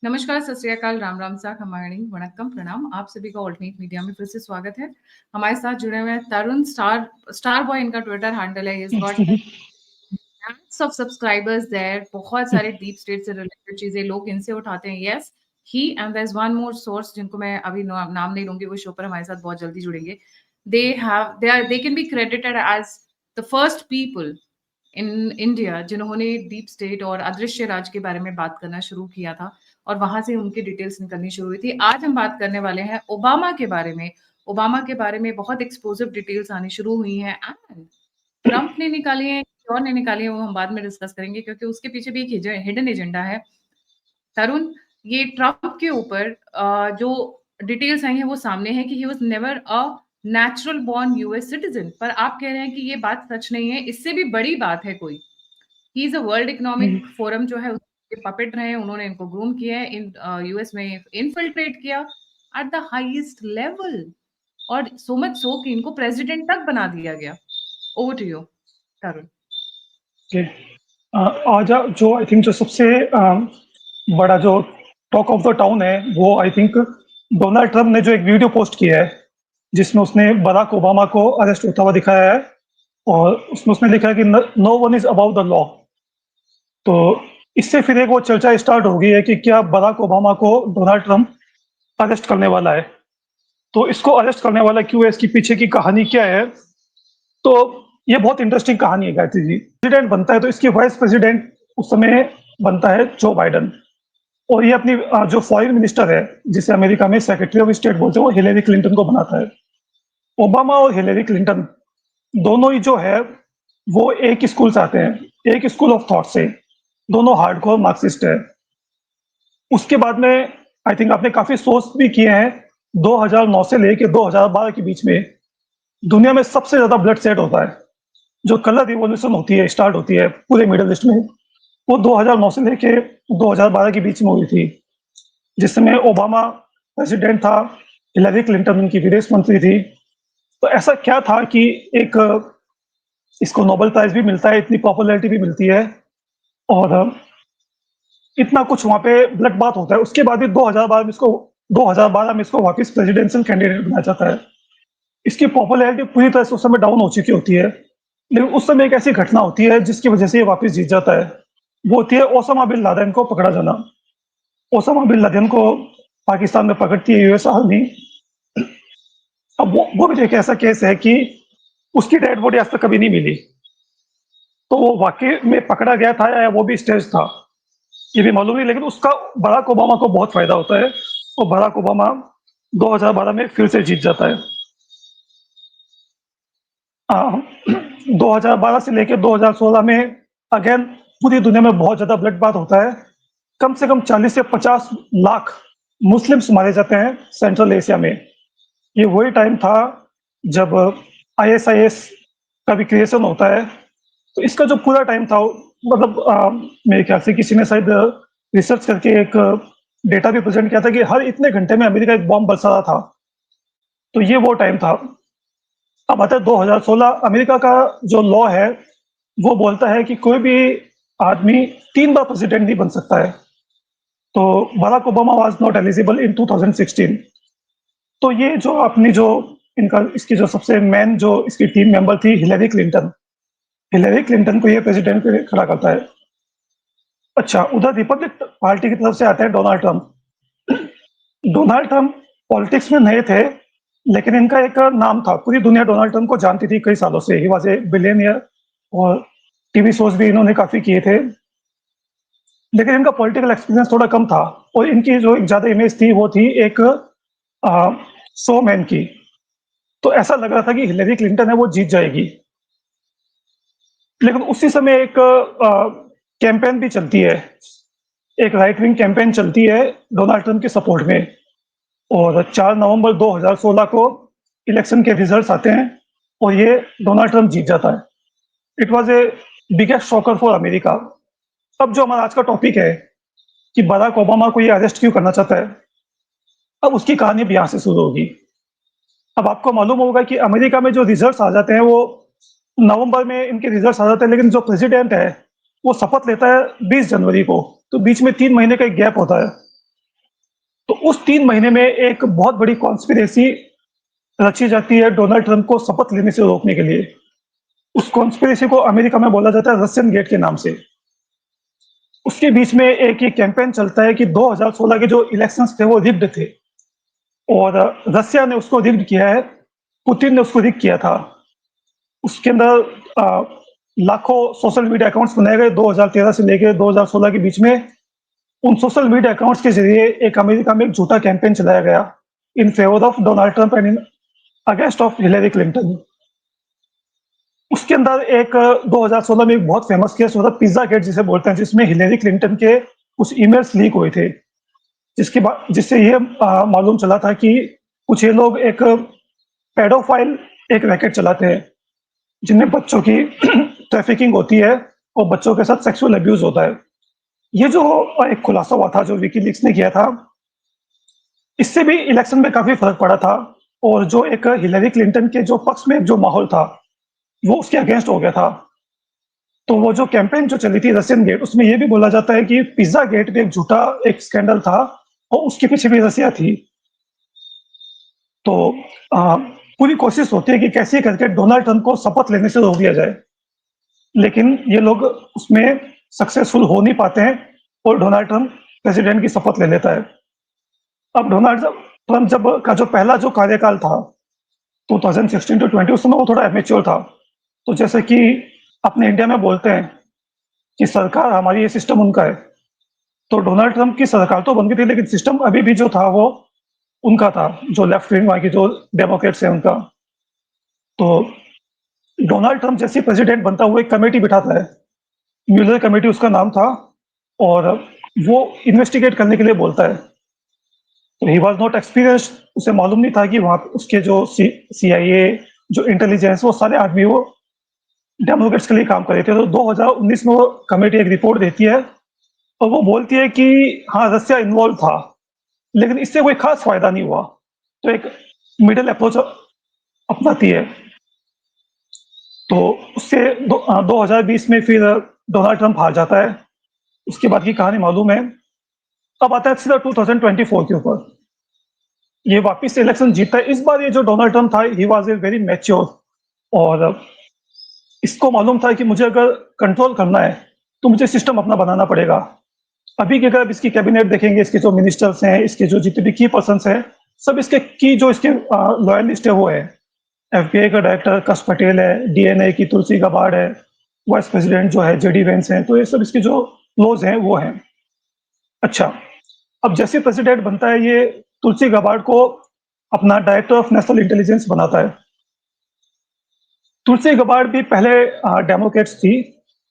नमस्कार, सत श्री अकाल, राम राम सा, खमाणी, वणक्कम, प्रणाम। आप सभी का ऑल्टरनेट मीडिया में फिर से स्वागत है। हमारे साथ जुड़े हुए हैं तरुण स्टार स्टार बॉय इनका ट्विटर हैंडल है। He has got lakhs of subscribers there. बहुत सारे डीप स्टेट से रिलेटेड चीजें लोग इनसे उठाते हैं। Yes, he and there is one more source जिनको मैं अभी नाम नहीं लूंगी, वो शो पर हमारे साथ बहुत जल्दी जुड़ेंगे। They can be credited as the first people in India जिन्होंने डीप स्टेट और अदृश्य राज के बारे में बात करना शुरू किया था, और वहां से उनकी डिटेल्स निकलनी शुरू हुई थी। आज हम बात करने वाले हैं ओबामा के बारे में। ओबामा के बारे में बहुत एक्सप्लोसिव डिटेल्स आनी शुरू हुई हैं, एंड ट्रंप ने निकाली है, और ने निकाली है, वो हम बाद में डिस्कस करेंगे, क्योंकि उसके पीछे भी एक हिडन एजेंडा है। तरुण, ये ट्रंप के ऊपर जो डिटेल्स आई हैं वो सामने है कि he was never a natural born US citizen, पर आप कह रहे हैं कि ये बात सच नहीं है। इससे भी बड़ी बात है कोई, he is a world economic forum जो है उसके पपेट रहे हैं, उन्होंने इनको ग्रूम किया है, इन यूएस में इनफिल्ट्रेट किया एट द हाईएस्ट लेवल, और सो मच सो कि इनको प्रेसिडेंट तक बना दिया गया। Over to you, Tarun. Okay. आज जो आई थिंक जो सबसे बड़ा जो टॉक ऑफ द टाउन है वो आई थिंक डोनाल्ड ट्रंप ने जो एक वीडियो पोस्ट किया है जिसमें उसने बराक ओबामा को अरेस्ट होता हुआ दिखाया है और उसमें उसने लिखा है कि no one is about the law. तो इससे फिर एक वो चर्चा स्टार्ट हो गई है कि क्या बराक ओबामा को डोनाल्ड ट्रंप अरेस्ट करने वाला है। तो इसको अरेस्ट करने वाला क्यों है, इसकी पीछे की कहानी क्या है। तो ये बहुत इंटरेस्टिंग कहानी है गायत्री जी। प्रेसिडेंट बनता है तो इसकी वाइस प्रेसिडेंट उस समय बनता है जो बाइडन, और ये अपनी जो फॉरेन मिनिस्टर है जिसे अमेरिका में सेक्रेटरी ऑफ स्टेट बोलते हैं वो हिलेरी क्लिंटन को बनाता है। ओबामा और हिलेरी क्लिंटन दोनों ही जो है वो एक स्कूल से आते हैं, एक स्कूल ऑफ थॉट से। दोनों हार्डकोर मार्क्सिस्ट है। उसके बाद में आई थिंक आपने काफी सोच भी किए हैं, 2009 से लेके 2012 के बीच में दुनिया में सबसे ज्यादा ब्लड सेट होता है। जो कलर रिवॉल्यूशन होती है, स्टार्ट होती है पूरे मिडल ईस्ट में, वो 2009 से लेके 2012 के बीच में हुई थी, जिस समय ओबामा प्रेसिडेंट था, हिलरी क्लिंटन उनकी विदेश मंत्री थी। तो ऐसा क्या था कि एक इसको नोबेल प्राइज भी मिलता है, इतनी पॉपुलैरिटी भी मिलती है, और इतना कुछ वहाँ पे ब्लड बात होता है। उसके बाद भी 2012 में इसको वापस प्रेसिडेंशियल कैंडिडेट बनाया जाता है। इसकी पॉपुलैरिटी पूरी तरह से उस समय डाउन हो चुकी होती है, लेकिन उस समय एक ऐसी घटना होती है जिसकी वजह से ये वापस जीत जाता है। वो होती है ओसामा बिन लादेन को पकड़ा जाना। ओसामा बिन लादेन को पाकिस्तान में पकड़ती है यूएस आर्मी। अब वो भी एक ऐसा केस है कि उसकी डेड बॉडी आज तक कभी नहीं मिली। तो वो वाकई में पकड़ा गया था या वो भी स्टेज था ये भी मालूम नहीं, लेकिन उसका बराक ओबामा को बहुत फायदा होता है, और बराक ओबामा 2012 में फिर से जीत जाता है। 2012 से लेकर 2016 में अगेन पूरी दुनिया में बहुत ज्यादा ब्लड बात होता है। कम से कम 40 से 50 लाख मुस्लिम्स मारे जाते हैं सेंट्रल एशिया में। ये वही टाइम था जब आईएसआईएस का भी क्रिएशन होता है। तो इसका जो पूरा टाइम था, मतलब मेरे ख्याल से किसी ने शायद रिसर्च करके एक डेटा भी प्रेजेंट किया था कि हर इतने घंटे में अमेरिका एक बॉम्ब बरसा रहा था। तो ये वो टाइम था। अब आता है 2016। अमेरिका का जो लॉ है वो बोलता है कि कोई भी आदमी 3 बार प्रेसिडेंट नहीं बन सकता है। तो Barack Obama was not eligible in 2016। तो ये जो अपनी जो इनका इसकी जो सबसे मेन जो इसकी टीम मेंबर थी हिलेरी क्लिंटन, हिलेरी क्लिंटन को ये प्रेसिडेंट पे खड़ा करता है। अच्छा, उधर रिपब्लिक पार्टी की तरफ से आते हैं Donald Trump. Donald Trump politics में नए थे, लेकिन इनका एक नाम था, पूरी दुनिया डोनाल्ड ट्रंप को जानती थी कई सालों से। ही वॉज ए बिलियनियर, और टीवी शोज भी इन्होंने काफी किए थे, लेकिन इनका पॉलिटिकल एक्सपीरियंस थोड़ा कम था। और इनकी जो एक ज्यादा इमेज थी वो थी एक शो मैन की। तो ऐसा लग रहा था कि हिलेरी क्लिंटन है वो जीत जाएगी। लेकिन उसी समय एक कैंपेन भी चलती है, एक राइट विंग कैंपेन चलती है डोनाल्ड ट्रंप के सपोर्ट में, और 4 नवंबर 2016 को इलेक्शन के रिजल्ट्स आते हैं और ये डोनाल्ड ट्रंप जीत जाता है। It was a biggest shocker for America. अब जो हमारा आज का टॉपिक है कि बराक ओबामा को ये अरेस्ट क्यों करना चाहता है, अब उसकी कहानी भी यहाँ से शुरू होगी। अब आपको मालूम होगा कि अमेरिका में जो रिजल्ट्स आ जाते हैं वो नवंबर में इनके रिजल्ट्स आ जाते हैं, लेकिन जो प्रेसिडेंट है वो शपथ लेता है 20 जनवरी को। तो बीच में 3 महीने का एक गैप होता है। तो उस 3 महीने में एक बहुत बड़ी कॉन्स्पिरेसी रची जाती है डोनाल्ड ट्रंप को शपथ लेने से रोकने के लिए। उस कॉन्स्पिरेसी को अमेरिका में बोला जाता है रशियन गेट के नाम से। उसके बीच में एक ये कैंपेन चलता है कि 2016 के जो इलेक्शंस थे वो रिग्ड थे और रसिया ने उसको रिग्ड किया है, पुतिन ने उसको रिग किया था। उसके अंदर लाखों सोशल मीडिया अकाउंट्स बनाए गए 2013 से लेकर 2016 के बीच में। उन सोशल मीडिया अकाउंट्स के ज़रिए एक अमेरिका में एक झूठा कैंपेन चलाया गया in favour of Donald Trump and in against of Hillary Clinton. उसके अंदर एक 2016 में एक बहुत फेमस केस हुआ था पिज़्ज़ा गेट जिसे बोलते हैं, जिसमें हिलेरी क्लिंटन के कुछ ईमेल्स लीक हुए थे। जिससे ये मालूम चला था कि कुछ ये लोग एक पेडोफाइल एक रैकेट चलाते हैं, जिनमें बच्चों की ट्रैफिकिंग होती है और बच्चों के साथ सेक्सुअल अब्यूज़ होता है। ये जो एक खुलासा हुआ था जो विकीलीक्स ने किया था, इससे भी इलेक्शन में काफ़ी फ़र्क पड़ा था और जो एक हिलेरी क्लिंटन के जो पक्ष में जो माहौल था, वो उसके अगेंस्ट हो गया था। तो वो जो कैंपेन जो चली थी रशियन गेट, उसमें ये भी बोला जाता है कि पिज़्ज़ा गेट भी एक झूठा एक स्कैंडल था और उसके पीछे भी रसिया थी। तो पूरी कोशिश होती है कि कैसे करके डोनाल्ड ट्रंप को शपथ लेने से रोक दिया जाए, लेकिन ये लोग उसमें सक्सेसफुल हो नहीं पाते हैं और डोनाल्ड ट्रंप प्रेसिडेंट की शपथ ले लेता है। अब डोनाल्ड ट्रंप जब का जो पहला जो कार्यकाल था 2016 टू 20, उस समय वो थोड़ा एमेच्योर था। तो जैसे कि अपने इंडिया में बोलते हैं कि सरकार हमारी, ये सिस्टम उनका है। तो डोनाल्ड ट्रंप की सरकार तो बन गई थी, लेकिन सिस्टम अभी भी जो था वो उनका था, जो लेफ्ट विंग वहाँ की जो डेमोक्रेट्स हैं उनका। तो डोनाल्ड ट्रंप जैसे प्रेसिडेंट बनता हुआ एक कमेटी बिठाता है, म्यूलर कमेटी उसका नाम था, और वो इन्वेस्टिगेट करने के लिए बोलता है। तो ही वाज नॉट एक्सपीरियंस्ड, उसे मालूम नहीं था कि वहाँ उसके जो सीआईए जो इंटेलिजेंस वो सारे आदमी वो डेमोक्रेट्स के लिए काम कर रहे थे। तो 2019 में वो कमेटी एक रिपोर्ट देती है और वो बोलती है कि हाँ, रसिया इन्वॉल्व था, लेकिन इससे कोई खास फायदा नहीं हुआ। तो एक मिडिल अप्रोच अपनाती है। तो उससे 2020 में फिर डोनाल्ड ट्रंप हार जाता है। उसके बाद की कहानी मालूम है। अब आता है सीधा 2024 के ऊपर। ये वापस से इलेक्शन जीतता है। इस बार ये जो डोनाल्ड ट्रंप था, he was a very mature, और इसको मालूम था कि मुझे अगर कंट्रोल करना है तो मुझे सिस्टम अपना बनाना पड़ेगा। अभी की अगर इसकी कैबिनेट देखेंगे, इसके जो मिनिस्टर्स हैं, इसके जो जितने भी की पर्सन्स हैं, सब इसके की जो इसके लॉयलिस्ट है वो है। एफबीआई का डायरेक्टर कश पटेल है, डीएनए की तुलसी गबार्ड है, वाइस प्रेसिडेंट जो है जेडी वेंस हैं। तो ये सब इसके जो क्लोज हैं वो हैं। अच्छा, अब जैसे प्रेसिडेंट बनता है, ये तुलसी गबार्ड को अपना डायरेक्टर ऑफ नेशनल इंटेलिजेंस बनाता है। तुलसी गबार्ड भी पहले डेमोक्रेट्स थी,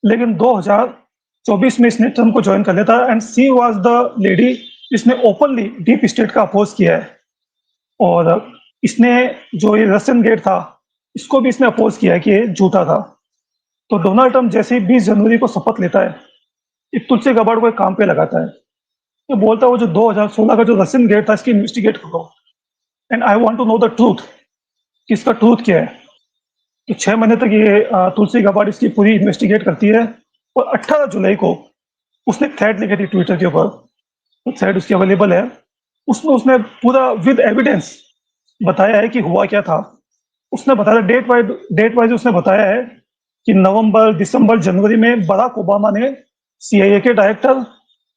लेकिन 2024 में इसने ट्रंप को ज्वाइन कर लिया था, and she was the lady जिसने ओपनली डीप स्टेट का अपोज किया है। और इसने जो ये रशियन गेट था, इसको भी इसने अपोज किया है कि ये झूठा था। तो डोनाल्ड ट्रंप जैसे ही 20 जनवरी को शपथ लेता है, ये तुलसी गबार्ड को एक काम पे लगाता है। ये बोलता है वो जो 2016 का जो रशियन गेट था, इसकी इन्वेस्टिगेट करो, and I want to know the truth कि इसका ट्रूथ क्या है। तो 6 महीने तक ये तुलसी गबार्ड इसकी पूरी इन्वेस्टिगेट करती है, और 18 जुलाई को उसने एक थ्रेड लिखी थी ट्विटर के ऊपर। तो थ्रेड उसकी अवेलेबल है। उसमें उसने पूरा विद एविडेंस बताया है कि हुआ क्या था। उसने बताया डेट वाइज उसने बताया है कि नवंबर, दिसंबर, जनवरी में बराक ओबामा ने सीआईए के डायरेक्टर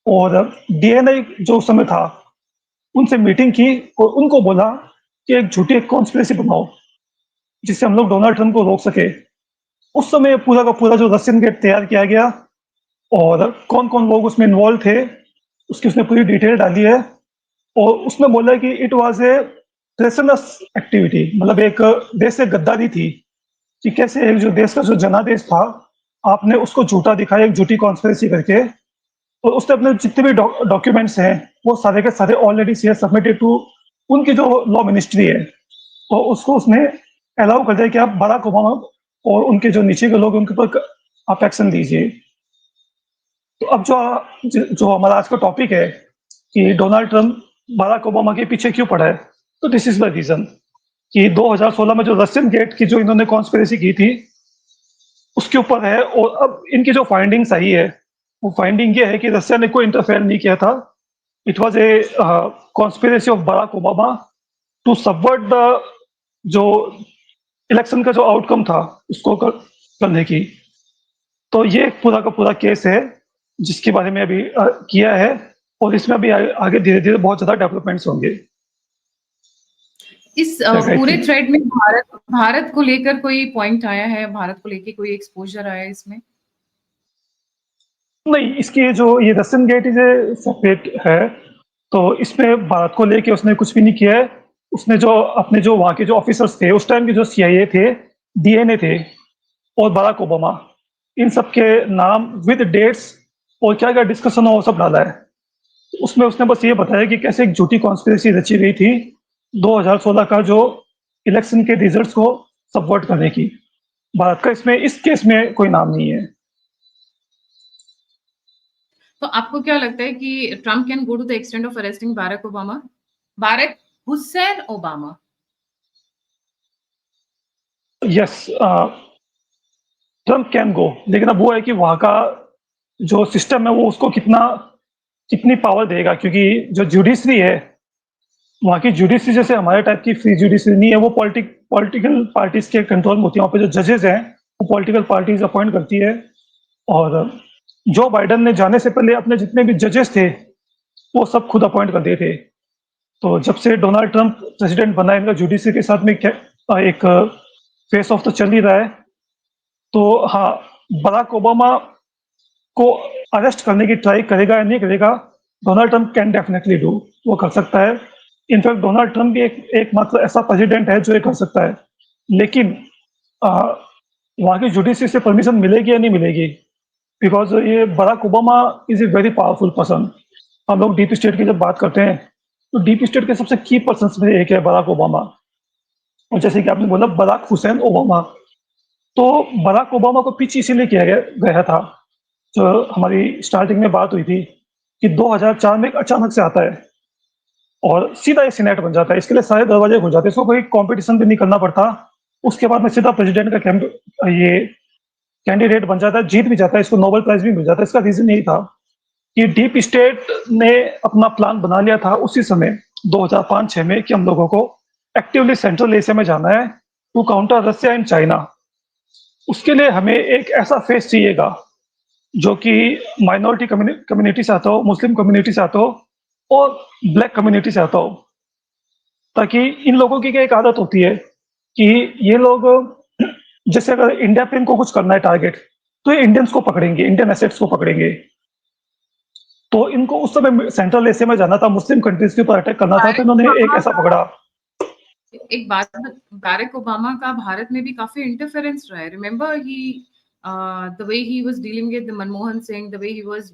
और डीएनए जो उस समय था, उनसे मीटिंग की और उनको बोला कि एक झूठी एक कॉन्स्पिरेसी बनाओ जिससे हम लोग डोनाल्ड ट्रंप को रोक सके। उस समय पूरा का पूरा जो रशियन गेट तैयार किया गया और कौन-कौन लोग उसमें इन्वॉल्व थे, उसकी उसने पूरी डिटेल डाली है। और उसमें बोला है कि इट वाज़ ए ट्रेसनस एक्टिविटी, मतलब एक देश से गद्दारी थी कि कैसे एक जो देश का जो जनादेश था, आपने उसको झूठा दिखाया एक झूठी कॉन्स्पिरेसी करके। और उसने अपने जितने भी डॉक्यूमेंट्स हैं, वो सारे के सारे already she has submitted to उनकी जो लॉ मिनिस्ट्री है। तो उसको उसने अलाउ कर दिया कि आप बराक ओबामा और उनके जो नीचे के लोग हैं, उनके ऊपर आप एक्शन लीजिए। तो अब जो हमारा आज का टॉपिक है कि डोनाल्ड ट्रंप बराक ओबामा के पीछे क्यों पड़ा है, तो दिस इज द रीजन कि 2016 में जो रशियन गेट की जो इन्होंने कॉन्स्पिरेसी की थी, उसके ऊपर है। और अब इनकी जो फाइंडिंग्स आई है, वो फाइंडिंग ये है कि रशिया ने कोई इंटरफेयर नहीं किया था it was a conspiracy of Barack Obama to subvert the जो इलेक्शन का जो आउटकम था उसको करने की। तो ये पूरा का पूरा केस है जिसके बारे में अभी किया है और इसमें अभी आगे धीरे-धीरे बहुत ज़्यादा डेवलपमेंट्स होंगे। इस पूरे डेफिनेटली। थ्रेड में भारत भारत को लेकर कोई पॉइंट आया है? भारत को लेके कोई एक्सपोज़र आया है इसमें? नहीं, इसकी जो ये रसियन गेट ये सेपरेट है, तो इसमें भारत को लेके उसने कुछ भी नहीं किया है। उसने जो अपने जो वहाँ के जो ऑफिसर्स थे, उस टाइम के जो सीआईए थे, डीएनए थे और बराक ओबामा, इन सब के नाम विद डेट्स और क्या-क्या डिस्कशन हुआ वो सब डाला है। उसमें उसने बस ये बताया कि कैसे एक झूठी कॉन्स्पिरेसी रची गई थी 2016 का जो इलेक्शन के रिजल्ट्स को सबवर्ट करने की। भारत का इसमें इस केस में कोई नाम नहीं है। तो आपको क्या लगता है कि Trump can go to the extent of arresting Barack Obama? Barack Hussein Obama? Yes, Trump can go, लेकिन अब वो है कि वहाँ का जो सिस्टम है वो उसको कितनी पावर देगा, क्योंकि जो जुडिशरी है, वहाँ की जुडिशरी जैसे हमारे टाइप की फ्री जुडिशरी नहीं है। वो पॉलिटिकल पार्टीज के कंट्रोल में होती है। वहाँ पे जो जजेस हैं वो पॉलिटिकल पार्टीज अपॉइंट करती है। और जो बाइडेन ने जाने से पहले अपने जितने भी जजेस थे वो सब खुद अपॉइंट कर दिए थे। तो जब से डोनाल्ड ट्रंप प्रेसिडेंट बना है, इनका जुडिशरी के साथ में एक फेस ऑफ तो चल ही रहा है। तो हाँ, बराक ओबामा को अरेस्ट करने की ट्राई करेगा या नहीं करेगा, Donald Trump can definitely do, वो कर सकता है। इनफैक्ट डोनाल्ड ट्रंप भी एकमात्र ऐसा प्रेसिडेंट है जो ये कर सकता है। लेकिन अ, वहाँ की जुडिशरी से परमिशन मिलेगी या नहीं मिलेगी, बिकॉज़ ये Barack Obama is a very powerful person. हम लोग डीप स्टेट की जब बात करते हैं, तो डीप स्टेट के सबसे की पर्सन्स में एक है बराक ओबामा। और जैसे कि आपने बोला बराक हुसैन ओबामा, तो बराक ओबामा को पीछे इसीलिए किया गया था, जो हमारी स्टार्टिंग में बात हुई थी कि 2004 में एक अचानक से आता है और सीधा ये सीनेट बन जाता है। इसके लिए सारे दरवाजे खुल जाते हैं, इसको कोई कॉम्पिटिशन भी नहीं करना पड़ता। उसके बाद में सीधा प्रेसिडेंट का ये कैंडिडेट बन जाता है, जीत भी जाता है, इसको नोबेल प्राइज़ भी मिल जाता है। इसका रीज़न यही था कि डीप स्टेट ने अपना प्लान बना लिया था उसी समय 2005-6 में कि हम लोगों को एक्टिवली सेंट्रल एशिया में जाना है to counter Russia and China. उसके लिए हमें एक ऐसा फेस चाहिएगा जो कि माइनॉरिटी कम्युनिटी से आता हो, मुस्लिम कम्युनिटी से आता हो और ब्लैक कम्युनिटी से आता हो। ताकि इन लोगों की क्या एक आदत होती है कि ये लोग जैसे अगर इंडिया पे इनको कुछ करना है टारगेट, तो ये इंडियंस को पकड़ेंगे, इंडियन एसेट्स को पकड़ेंगे। तो इनको उस समय सेंट्रल एशिया में जाना था, मुस्लिम कंट्रीज के ऊपर अटैक करना था, तो बाराक इन्होंने एक ओबामा ऐसा का पकड़ा। एक बात, बाराक ओबामा का भारत में भी काफी इंटरफेरेंस रहा है। Remember he the way he was dealing with the Manmohan Singh, the way he was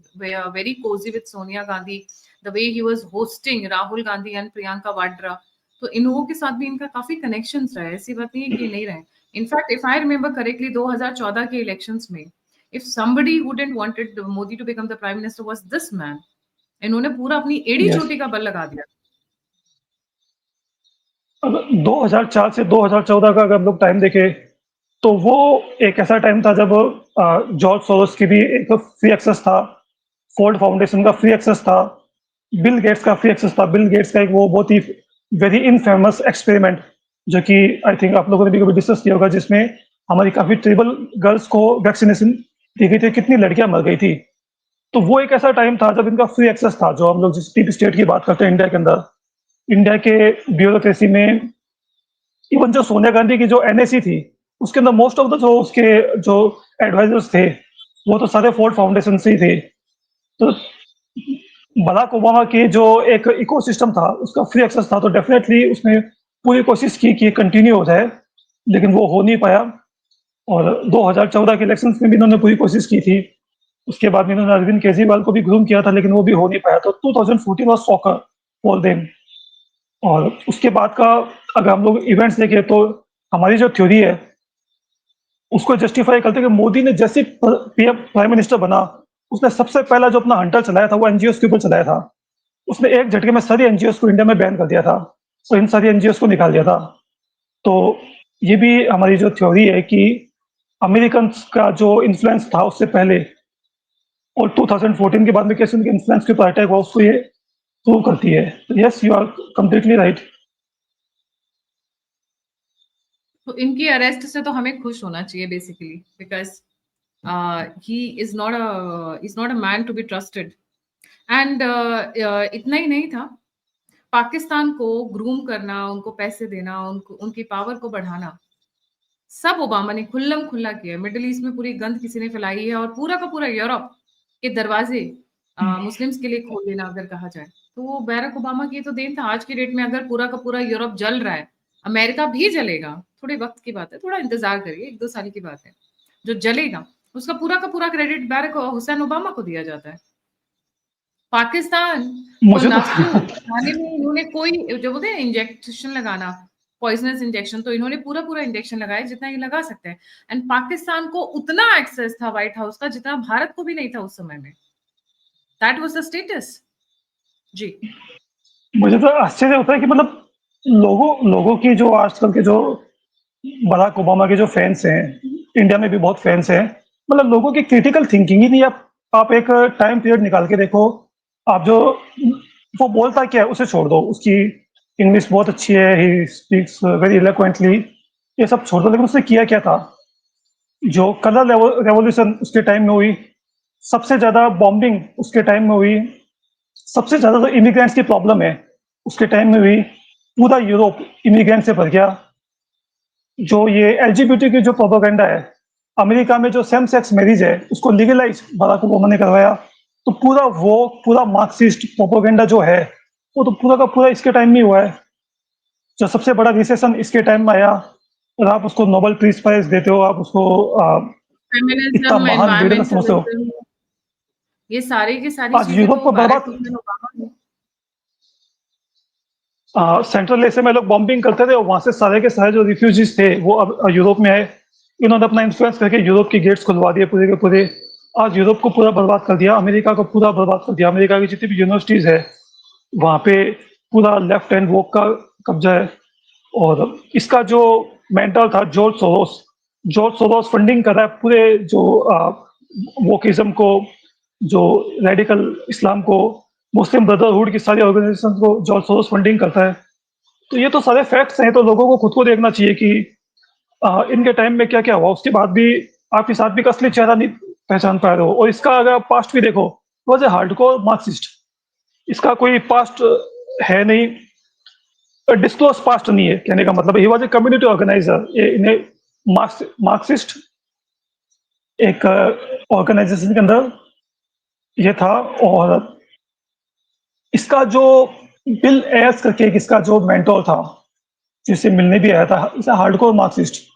very cozy with Sonia Gandhi, the way he was hosting Rahul Gandhi and Priyanka Vadra, तो इन लोगों के साथ भी इनका काफी connections रहा है। ऐसी बात नहीं है कि नहीं रहे। In fact if I remember correctly 2014 के इलेक्शंस में if somebody who didn't wanted Modi to become the prime minister was this man, इन्होंने पूरा अपनी एड़ी यस, चोटी का बल लगा दिया। अगर 2004 से 2014 का अगर हम लोग टाइम देखें, तो वो एक ऐसा टाइम था जब जॉर्ज सोरोस की भी एक फ्री एक्सेस था, फोर्ड फाउंडेशन का फ्री एक्सेस था, बिल गेट्स का फ्री एक्सेस था। बिल गेट्स का एक वो बहुत ही वेरी इनफेमस एक्सपेरिमेंट, जो कि आई थिंक आप लोगों ने भी कभी डिस्कस किया होगा, जिसमें हमारी काफ़ी ट्राइबल गर्ल्स को वैक्सीनेशन दी गई थी, कितनी लड़कियां मर गई थी। तो वो एक ऐसा टाइम था जब इनका फ्री एक्सेस था, जो हम लोग जिस डीप स्टेट की बात करते हैं इंडिया के अंदर, इंडिया के ब्यूरोक्रेसी में। इवन जो सोनिया गांधी की जो एनएसी थी, उसके अंदर मोस्ट ऑफ द जो उसके जो एडवाइजर्स थे, वो तो सारे फोर्ड फाउंडेशन से ही थे। तो बराक ओबामा की जो एक इकोसिस्टम था, उसका फ्री एक्सेस था, तो डेफिनेटली उसने पूरी कोशिश की कि कंटिन्यू हो जाए, लेकिन वो हो नहीं पाया। और 2014 के इलेक्शंस में भी इन्होंने पूरी कोशिश की थी। उसके बाद में इन्होंने अरविंद केजरीवाल को भी ग्रूम किया था, लेकिन वो भी हो नहीं पाया। तो 2014 वाज़ सॉकर फॉर देम। और उसके बाद का अगर हम लोग इवेंट्स देखें, तो हमारी जो थ्योरी है उसको जस्टिफाई करते हैं कि मोदी ने जैसे पीएम प्राइम मिनिस्टर बना, उसने सबसे पहला जो अपना हंटर चलाया था वो एनजीओ के ऊपर चलाया था। उसने एक झटके में सारी एनजीओ को इंडिया में बैन कर दिया था, तो इन सारी एनजीओ को निकाल दिया था। तो ये भी हमारी जो थ्योरी है कि अमेरिकन का जो इन्फ्लुएंस था उससे पहले और 2014 के बाद में कैसे उनके इन्फ्लुएंस के ऊपर अटैक हुआ, उसको ये प्रूव करती है। Yes, you are completely right. तो इनकी अरेस्ट से तो हमें खुश होना चाहिए basically, because he is not a man to be trusted. And इतना ही नहीं था, पाकिस्तान को ग्रूम करना, उनको पैसे देना, उनको उनकी पावर को बढ़ाना, सब ओबामा ने खुल्लम खुल्ला किया। मिडिल ईस्ट में पूरी गंद किसी ने फैलाई है, और पूरा का पूरा यूरोप के दरवाजे मुस्लिम्स के लिए खोल देना अगर कहा जाए, तो वो बैरक ओबामा की तो देन था। आज की डेट में अगर पूरा का पूरा यूरोप जल रहा है, अमेरिका भी जलेगा, थोड़े वक्त की बात है, थोड़ा इंतजार करिए, 1-2 साल की बात है, जो जलेगा उसका पूरा का पूरा क्रेडिट बैरक हुसैन ओबामा को दिया जाता है। पाकिस्तान को मुझे तो नासू बनाने में इन्होंने कोई, जो बोलते हैं इंजेक्शन लगाना, पॉइजनस इंजेक्शन, तो इन्होंने पूरा पूरा इंजेक्शन लगाया जितना ये लगा सकते हैं। एंड पाकिस्तान को उतना एक्सेस था व्हाइट हाउस का जितना भारत को भी नहीं था उस समय में। That was the status. जी। मुझे तो आश्चर्य होता है कि मतलब लोगों की जो आजकल के जो बराक ओबामा के जो फैन्स हैं, इंडिया में भी बहुत फैन्स हैं, मतलब लोगों की क्रिटिकल थिंकिंग ही नहीं है। आप एक टाइम पीरियड निकाल के देखो, आप जो वो बोलता क्या है उसे छोड़ दो, उसकी इंग्लिश बहुत अच्छी है, ही स्पीक्स वेरी इलोक्वेंटली, ये सब छोड़ दो, लेकिन उसने किया क्या था? जो कलर रेवोल्यूशन उसके टाइम में हुई, सबसे ज़्यादा बॉम्बिंग उसके टाइम में हुई, सबसे ज़्यादा जो इमिग्रेंट्स की प्रॉब्लम है उसके टाइम में हुई, पूरा यूरोप इमिग्रेंट से भर गया। जो ये एलजीबीटी की जो प्रोपेगेंडा है, अमेरिका में जो सेम सेक्स मैरिज है उसको लीगलाइज बराक ओबामा ने करवाया। तो पूरा मार्क्सिस्ट प्रोपेगेंडा जो है, वो तो पूरा का पूरा इसके टाइम में हुआ है। जो सबसे बड़ा रिसेशन इसके टाइम में आया, और आप उसको नोबेल पीस प्राइज देते हो, आप उसको इतना फेमिनिज्म, महान लीडर समझते हो। एनवायरमेंटलिज्म, ये सारी की सारी आज चीजें यूरोप तो को बैरक बर्बाद, हुसैन ओबामा ने। सेंट्रल एशिया में लोग बॉम्बिंग करते थे और वहां से सारे के सारे जो रिफ्यूजीज थे वो अब यूरोप में आए। इन्होंने अपना इन्फ्लुएंस करके यूरोप के गेट्स खुलवा दिए पूरे के पूरे। आज यूरोप को पूरा बर्बाद कर दिया, अमेरिका को पूरा बर्बाद कर दिया। अमेरिका की जितनी भी यूनिवर्सिटीज है वहाँ पे पूरा लेफ्ट हैंड वोक का कब्जा है। और इसका जो मेंटर था जॉर्ज सोरोस फंडिंग कर रहा है पूरे जो वोकिज्म को, जो रेडिकल इस्लाम को, मुस्लिम ब्रदरहुड की सारी ऑर्गेनाइजेशन को जॉर्ज सोरोस फंडिंग करता है। तो ये तो सारे फैक्ट्स हैं, तो लोगों को खुद को देखना चाहिए कि इनके टाइम में क्या क्या हुआ। उसके बाद भी आप इस आदमी का असली चेहरा नहीं पहचान पा रहे हो, और इसका अगर आप पास्ट भी देखो, वॉज ए हार्डकोर मार्क्सिस्ट। इसका कोई पास्ट है नहीं, डिस्क्लोज पास्ट नहीं है। कहने का मतलब he was a community organiser, इन्हें मार्क्सिस्ट एक ऑर्गेनाइजेशन के अंदर ये था। और इसका जो बिल एयर्स करके इसका जो मेंटोर था, जिससे मिलने भी आया था, इसे हार्डकोर मार्क्सिस्ट।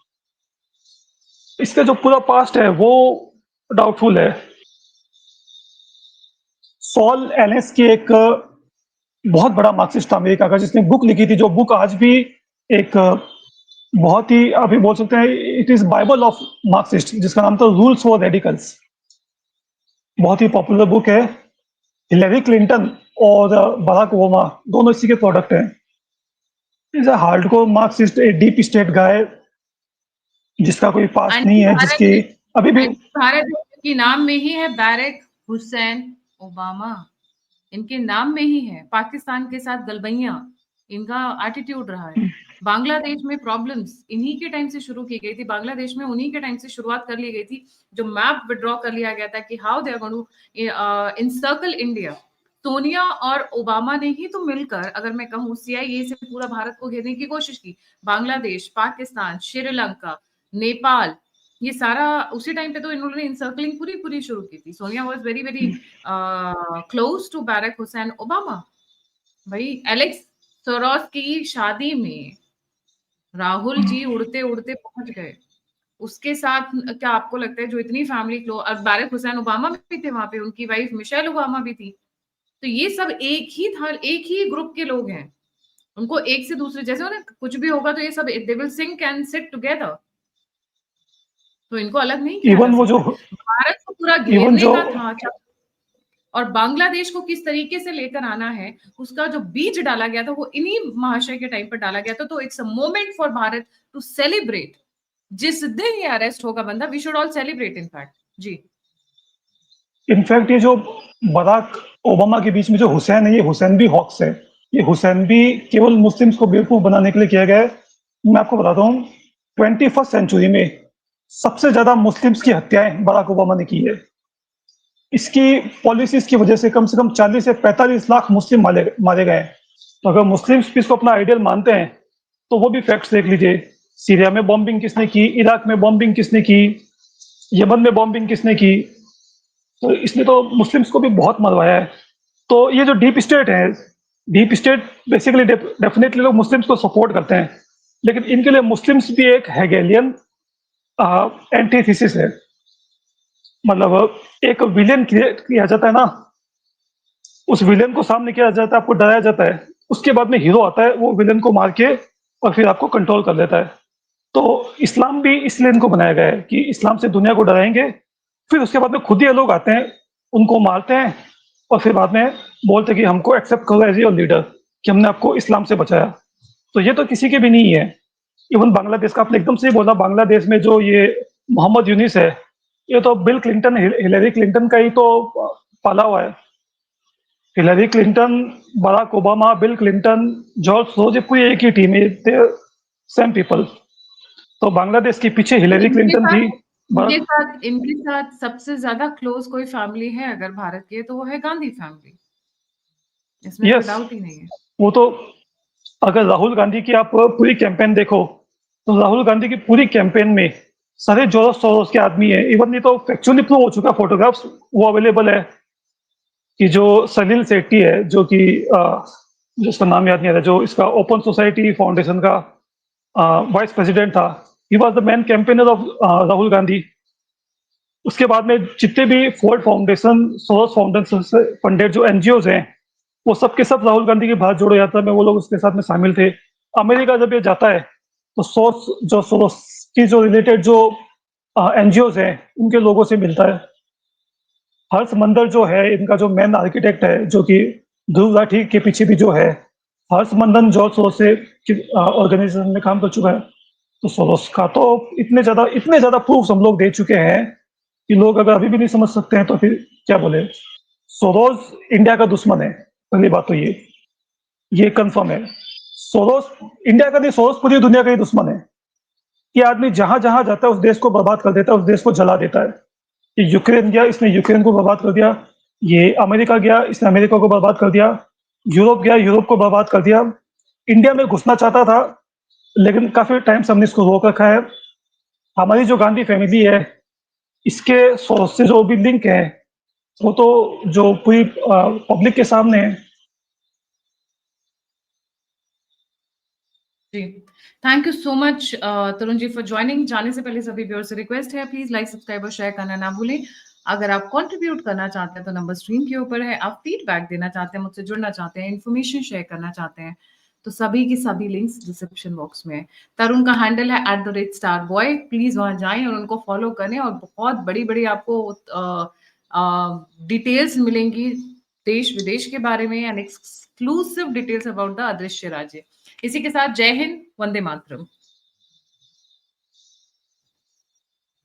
इसका जो पूरा पास्ट है वो डाउटफुल है। सॉल एलेंस की एक बहुत बड़ा मार्क्सिस्ट था अमेरिका का, जिसने बुक लिखी थी, जो बुक आज भी एक बहुत ही अभी बोल सकते हैं it is Bible of Marxist, जिसका नाम था रूल्स फॉर रेडिकल्स। बहुत ही पॉपुलर बुक है। हिलेरी क्लिंटन और बराक ओबामा दोनों इसी के प्रोडक्ट हैं। Is a hardcore Marxist, a deep state guy, जिसका कोई पास्ट नहीं एंटी है, भारत जिसकी है, अभी भी एंटी भारत है, क्योंकि नाम में ही है बैरक हुसैन ओबामा, इनके नाम में ही है। पाकिस्तान के साथ गलबैया इनका एटीट्यूड रहा है। बांग्लादेश में प्रॉब्लम्स इन्हीं के टाइम से शुरू की गई थी, बांग्लादेश में उन्हीं के टाइम से शुरुआत कर ली गई थी। जो मैप विड्रॉ कर लिया गया था कि how they are going to encircle India, Sonia और ओबामा ने ही तो मिलकर, अगर मैं कहूँ, सीआईए से पूरा भारत को घेरने की कोशिश की। बांग्लादेश, पाकिस्तान, श्रीलंका, नेपाल, ये सारा उसी टाइम पे तो इन्होंने इंसर्कलिंग पूरी पूरी शुरू की थी। Sonia was very very close to Barack Hussein Obama. भाई एलेक्स सोरोस की शादी में राहुल जी उड़ते उड़ते पहुंच गए। उसके साथ क्या आपको लगता है, जो इतनी फैमिली क्लोज, और बैरक हुसैन ओबामा भी थे वहां पे, उनकी वाइफ मिशेल ओबामा भी थी। तो ये सब एक ही था, एक ही ग्रुप के लोग हैं। उनको एक से दूसरे, जैसे ना कुछ भी होगा तो ये सब they will sync and sit together, तो इनको अलग नहीं किया जा इवन वो जो सकता है। भारत को पूरा इवन घेरने जो का था, और बांग्लादेश को किस तरीके से लेकर आना है, उसका जो बीज डाला गया था वो इन्हीं महाशय के टाइम पर डाला गया था। तो it's a moment for Bharat to celebrate. जिस दिन ये अरेस्ट होगा बंदा, we should all celebrate in fact. जी। इनफैक्ट ये जो बराक ओबामा के बीच में जो हुसैन है, ये हुसैन भी हॉक्स है। ये हुसैन भी केवल मुस्लिम्स को बेवकूफ़ बनाने के लिए किया गया है। मैं आपको बताता हूँ, 21st सेंचुरी में सबसे ज़्यादा मुस्लिम्स की हत्याएँ बराक ओबामा ने की है। इसकी पॉलिसीज़ की वजह से कम 40 से 45 लाख मुस्लिम मारे मारे गए हैं। तो अगर मुस्लिम्स भी इसको अपना आइडियल मानते हैं, तो वो भी फैक्ट्स देख लीजिए। सीरिया में बॉम्बिंग किसने की, इराक में बॉम्बिंग किसने की, यमन में बॉम्बिंग किसने की, तो इसने तो मुस्लिम्स को भी बहुत मरवाया है। तो ये जो डीप स्टेट है, डीप स्टेट बेसिकली डेफिनेटली लोग मुस्लिम्स को सपोर्ट करते हैं, लेकिन इनके लिए मुस्लिम्स भी एक हेगेलियन एंटीथेसिस है। मतलब एक विलेन क्रिएट किया जाता है ना, उस विलेन को सामने किया जाता है, आपको डराया जाता है, उसके बाद में हीरो आता है, वो विलेन को मार के और फिर आपको कंट्रोल कर लेता है। तो इस्लाम भी इसलिए इनको बनाया गया है कि इस्लाम से दुनिया को डराएँगे, फिर उसके बाद में खुद ही ये लोग आते हैं, उनको मारते हैं और फिर बाद में बोलते हैं कि हमको एक्सेप्ट करो एज़ योर लीडर, कि हमने आपको इस्लाम से बचाया। तो ये तो किसी के भी नहीं है। इवन बांग्लादेश का आपने एकदम सही बोला, बांग्लादेश में जो ये मोहम्मद यूनिस है, ये तो बिल क्लिंटन, हिलरी क्लिंटन का ही तो पाला हुआ है। Hillary Clinton, Barack Obama, Bill Clinton, George Soros, ये पूरी एक ही टीम है, दे सेम पीपल। तो बांग्लादेश के पीछे हिलरी इनके क्लिंटन साथ थी। इनके बराक साथ इनके साथ सबसे ज़्यादा क्लोज़ कोई फैमिली है अगर भारत की, तो वो है गांधी फैमिली। इसमें कोई यस, डाउट ही नहीं है। वो तो अगर राहुल गांधी की आप पूरी कैंपेन देखो, तो राहुल गांधी की पूरी कैंपेन में सारे जोरोस सोरोस के आदमी है। इवन ये तो फैक्चुअली प्रूव हो चुका, फोटोग्राफ्स वो अवेलेबल है कि जो सलील सेट्टी है, जो कि जिसका नाम याद नहीं आ रहा, जो इसका ओपन सोसाइटी फाउंडेशन का वाइस प्रेसिडेंट था, he was the main campaigner of Rahul Gandhi. उसके बाद में जितने भी फोर्ड फाउंडेशन, सोरोस फाउंडेशन से फंडेड जो एनजीओज हैं, वो सब के सब राहुल गांधी के भारत जोड़ो यात्रा में वो लोग उसके साथ में शामिल थे। अमेरिका जब ये जाता है, तो सोरोस की जो रिलेटेड जो एनजीओज हैं, उनके लोगों से मिलता है। हर्ष मंदर जो है, इनका जो मेन आर्किटेक्ट है, जो कि ध्रुव राठी के पीछे भी जो है, हर्ष मंदन जॉर्ज सोरोस से ऑर्गेनाइजेशन में काम कर चुका है। तो सोरोस का तो इतने ज़्यादा प्रूफ्स हम लोग दे चुके हैं कि लोग अगर अभी भी नहीं समझ सकते हैं, तो फिर क्या बोले। सोरोस इंडिया का दुश्मन है, पहली बात तो ये कंफर्म है। सोरोस इंडिया का नहीं, सोरोस पूरी दुनिया का ही दुश्मन है। ये आदमी जहाँ-जहाँ जाता है, उस देश को बर्बाद कर देता है, उस देश को जला देता है। ये यूक्रेन गया, इसने यूक्रेन को बर्बाद कर दिया। ये अमेरिका गया, इसने अमेरिका को बर्बाद कर दिया। यूरोप गया, यूरोप को बर्बाद कर दिया। इंडिया में घुसना चाहता था, लेकिन काफ़ी टाइम से हमने इसको रोक रखा है। हमारी जो गांधी फैमिली है, इसके सोर्स से जो भी लिंक है, वो तो जो पूरी पब्लिक के सामने है। जी, thank you so much Tarun ji for joining. जाने से पहले सभी व्यूअर्स से रिक्वेस्ट है, प्लीज लाइक, सब्सक्राइब और शेयर करना ना भूलें। अगर आप कंट्रीब्यूट करना चाहते हैं तो नंबर स्क्रीन के ऊपर है। आप फीडबैक देना चाहते हैं, मुझसे जुड़ना चाहते हैं, इन्फॉर्मेशन शेयर करना चाहते हैं, तो सभी की सभी लिंक्स डिस्क्रिप्शन बॉक्स में है। तरुण का हैंडल है @starboy, प्लीज वहां जाएं और उनको फॉलो करें और बहुत बड़ी-बड़ी आपको डिटेल्स मिलेंगी देश विदेश के बारे में and exclusive details about the अदृश्य राज्य। इसी के साथ जय हिंद, वंदे मातरम।